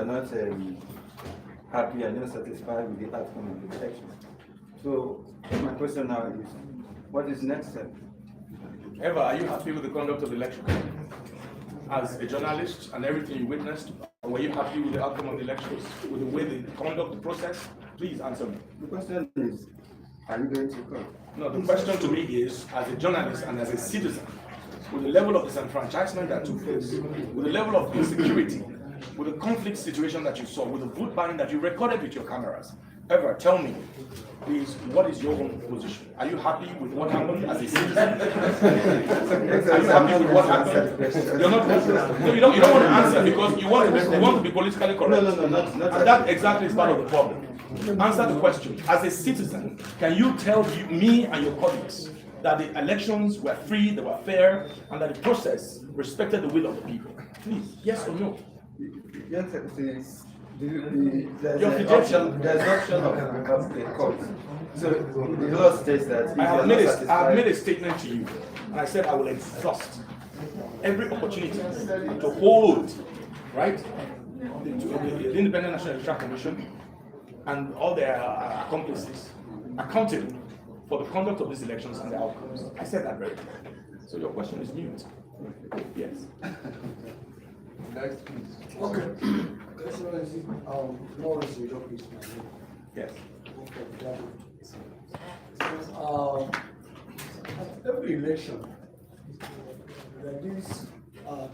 not happy and not satisfied with the outcome of the election. So my question now is, what is next step? Eva, are you happy with the conduct of the election? As a journalist and everything you witnessed, were you happy with the outcome of the elections, with the way they conduct the process? Please answer me. The question is, are you going to come? No, the question to me is, as a journalist and as a citizen, with the level of disenfranchisement that took place, with the level of insecurity, with the conflict situation that you saw, with the vote buying that you recorded with your cameras, Eva, tell me, please, what is your own position? Are you happy with what happened as a citizen? Are you happy with what happened? You're not. No, you don't want to answer because you want to be politically correct. No, not and that exactly is part of the problem. Answer the question. As a citizen, can you tell me and your colleagues that the elections were free, they were fair, and that the process respected the will of the people? Please, yes or no? Yes, there's option of the court. So the law states that if I have made a statement to you, and I said I will exhaust every opportunity to hold, right, the Independent National Electoral Commission and all their accomplices accountable for the conduct of these elections and the outcomes. I said that very clearly. So your question is mute. Yes. Next, please. Okay. Excellency, Lawrence, you don't please my name. Yes. At every election, there is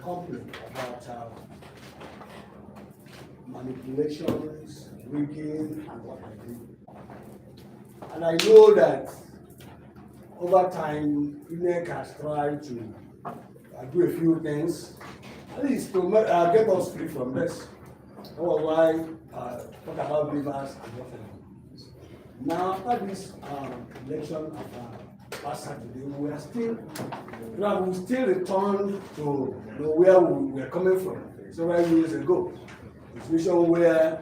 complaint about manipulations, rigging, and what have you. And I know that over time, Nweke has tried to do a few things, at least to get us free from this. That was why talk about rivers and what have you. Now, after this election of last Saturday, we still return to where we were coming from several years ago. A situation where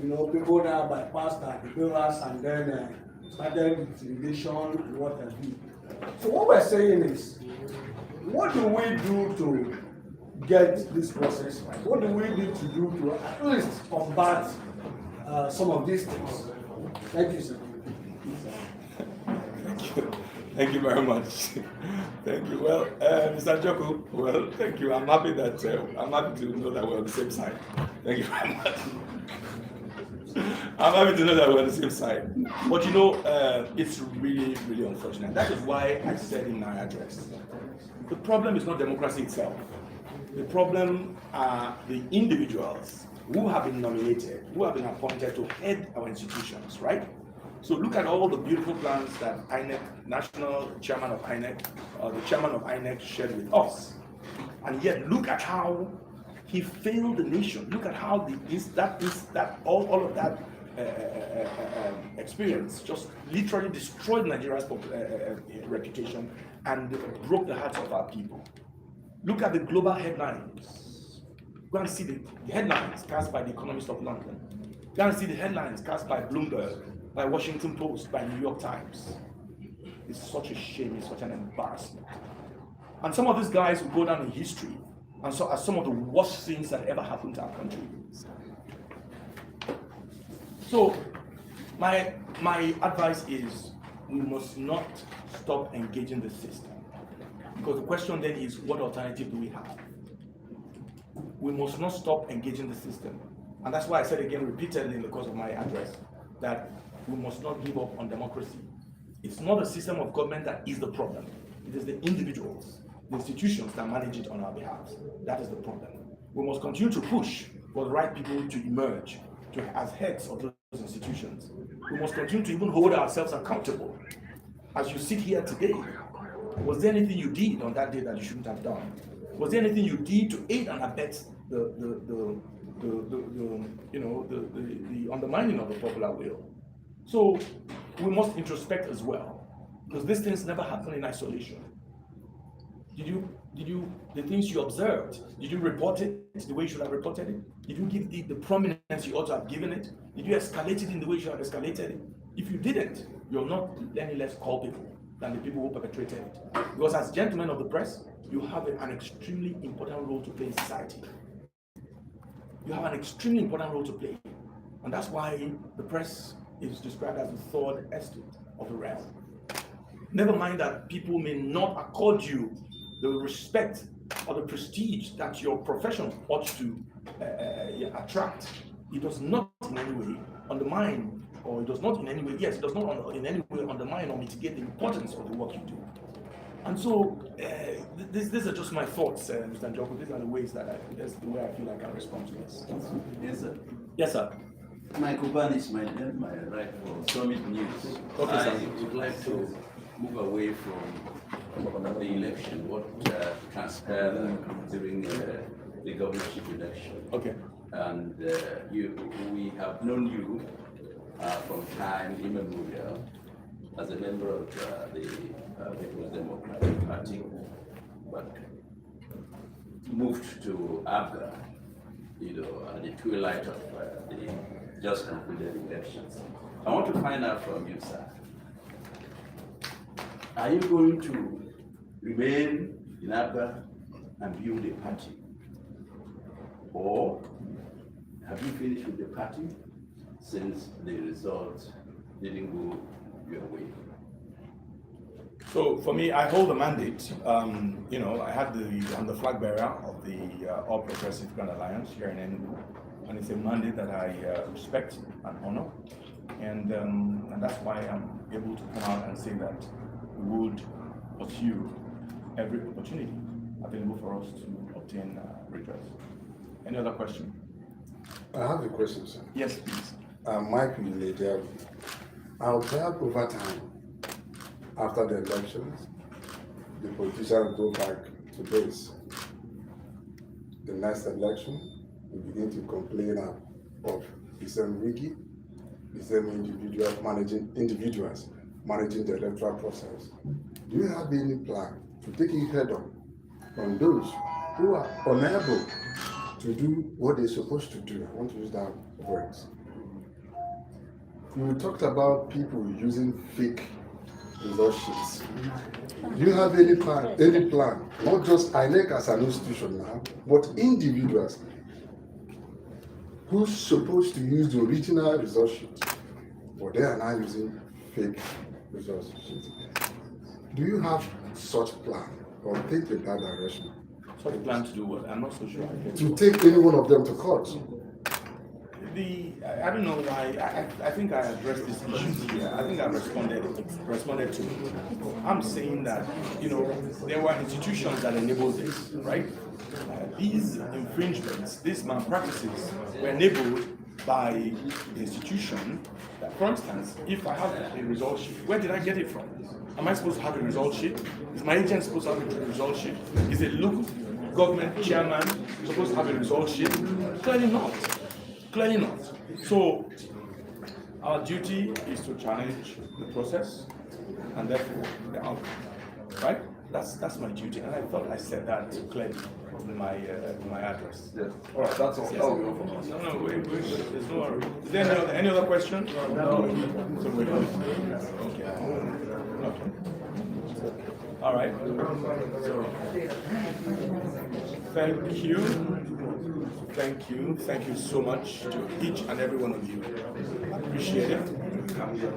people now bypassed the rivers and then started intimidation and what have you. So what we're saying is, what do we do to get this process right? What do we need to do to at least combat some of these things? Thank you, sir. Thank you. Thank you very much. Thank you. Well, Mr. Joko, well, thank you. I'm happy to know that we're on the same side. Thank you very much. I'm happy to know that we're on the same side. But it's really, really unfortunate. That is why I said in my address, the problem is not democracy itself. The problem are the individuals who have been nominated, who have been appointed to head our institutions, right? So look at all the beautiful plans that INEC, National Chairman of INEC, or the Chairman of INEC shared with us. And yet look at how he failed the nation. Look at how all of that experience just literally destroyed Nigeria's reputation and broke the hearts of our people. Look at the global headlines. Go and see the headlines cast by The Economist of London. Go and see the headlines cast by Bloomberg, by Washington Post, by New York Times. It's such a shame, it's such an embarrassment. And some of these guys will go down in history and so as some of the worst things that ever happened to our country. So my advice is we must not stop engaging the system. Because the question then is, what alternative do we have? We must not stop engaging the system. And that's why I said again repeatedly in the course of my address that we must not give up on democracy. It's not the system of government that is the problem. It is the individuals, the institutions that manage it on our behalf. That is the problem. We must continue to push for the right people to emerge as heads of those institutions. We must continue to even hold ourselves accountable. As you sit here today, was there anything you did on that day that you shouldn't have done? Was there anything you did to aid and abet the undermining of the popular will? So we must introspect as well, because these things never happen in isolation. The things you observed, did you report it the way you should have reported it? Did you give the prominence you ought to have given it? Did you escalate it in the way you should have escalated it? If you didn't, you're not any less culpable than the people who perpetrated it. Because as gentlemen of the press, you have an extremely important role to play in society. you have an extremely important role to play. And that's why the press is described as the third estate of the realm. Never mind that people may not accord you the respect or the prestige that your profession ought to attract. It does not in any way undermine, or it does not in any way, yes, it does not in any way undermine or mitigate the importance of the work you do. And so, these are just my thoughts, Mr. Njoko. These are the ways that's the way I feel I can respond to this. Yes, sir. Yes, sir. Michael Ban is my name, I write for Summit News. Okay, sir. I would like to move away from the election, what transpired during the governorship election. Okay. And we have known you from time immemorial as a member of the People's Democratic Party, but moved to ABGA, at the twilight of the just concluded elections. I want to find out from you, sir, are you going to remain in ABGA and build a party? Or have you finished with the party since the results didn't go your way? So for me, I hold a mandate. I'm the flag bearer of the All Progressive Grand Alliance here in Enugu, and it's a mandate that I respect and honor, and that's why I'm able to come out and say that we would pursue every opportunity available for us to obtain redress. Any other question? I have a question, sir. Yes, please. Mike Miladiago. I'll tell over time, after the elections, the politicians go back to base. The next election, we begin to complain of the same Nweke, the same individuals managing the electoral process. Do you have any plan to take a head on those who are unable to do what they're supposed to do? I want to use that words. You talked about people using fake result sheets. Do you have any plan? Not just INEC as an institution now, but individuals who's supposed to use the original result sheet, but they are now using fake result sheets. Do you have such plan or think in that direction? Such a plan to do what? I'm not so sure. To take any one of them to court? I don't know why. I think I addressed this issue here. I think I responded to it. I'm saying that there were institutions that enabled this, right? These infringements, these malpractices, were enabled by the institution. That, for instance, if I have a result sheet, where did I get it from? Am I supposed to have a result sheet? Is my agent supposed to have a result sheet? Is a local government chairman supposed to have a result sheet? Clearly not. Clearly not. So our duty is to challenge the process and therefore the outcome. Right? That's my duty, and I thought I said that clearly in my address. Yes. All right, that's all. Yes. That will be all from us. No, wait. There's no worry. Is there any other question? No. So we're done. Okay. All right. So, thank you so much to each and every one of you. I appreciate it. Thank you.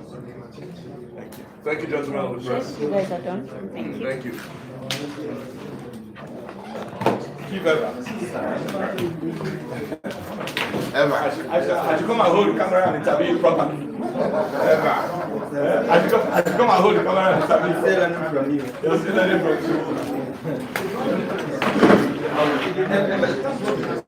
Thank you, gentlemen of the press. You guys are done. Thank you. Thank you. Keep Eva. Eva. I should come and hold the camera and interview properly. Eva. I should come and hold the camera and interview. Say learning from you. You're still learning from you.